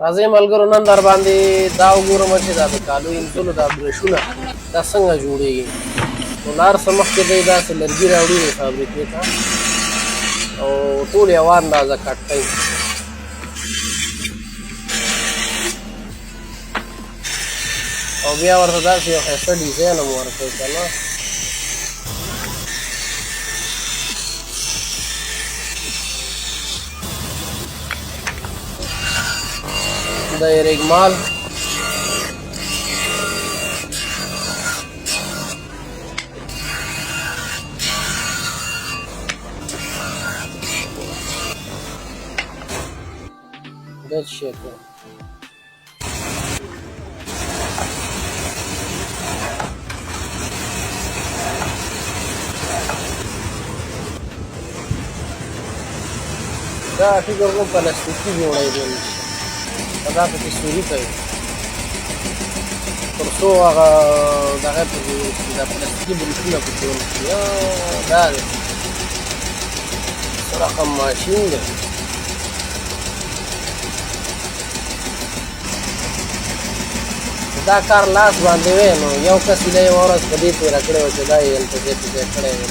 راځئ ملګرو نن در باندې دا وګورم چې دا د کالو انځلو دا برشونه دا څنګه جوړېږي. نو لار څه مخکې دی داسې لرګي راوړي دی فابریکې ته او ټول یوه اندازه کټ کوي. او بیا ورته داسې یو ښایسته ډیزاین هم ورکوي که نه. د رګمال That shit. دا فکر کوم پلاستیکي جوړېدل دا پکې سوري کوي تر څو هغه دغه پکې دا پلاستیکي بریښونه پکې ونکړي. دا دی څه رقم ماشین دی. دا کار لاس باندې وی نو یو کس یې یوه ورځ په دې تېره کړې وه چې دا یې هلته ځای په ځای کړی وی.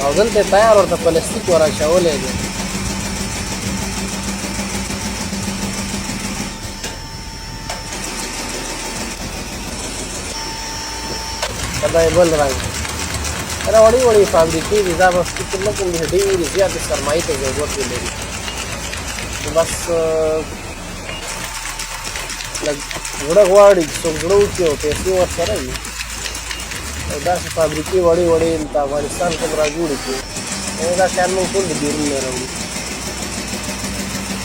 او دلته تیار ورته پلاستیک ور اچولی دی. دا یې بل رنګ دا وړې وړې فابریکې دي. دا به فکر نه کوم چې ډېرې زیاتې سرمایې ته ضرورت ولري. بس لږ زړه غواړي چې څوک زړه وکړي او پیسې ورسره وي او داسې فابریکې وړې وړې په افغانستان کې به را جوړې کړي. دا شیان موږ ټول د بیرون نه راوړو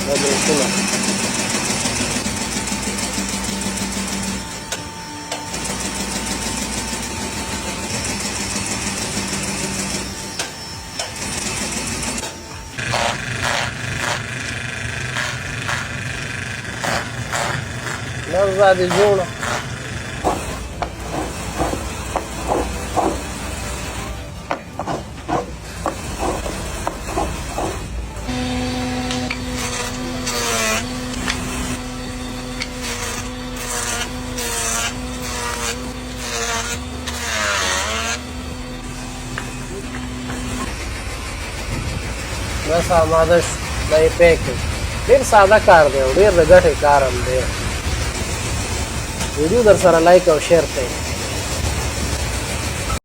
دا برېښونه. نرزا دې جوړه بس آماده شو. دا یې پیک کړي. ډېر ساده کار دی او ډېر د ګټې کار هم دی. ویډیو در سره لایک او شیر کړئ.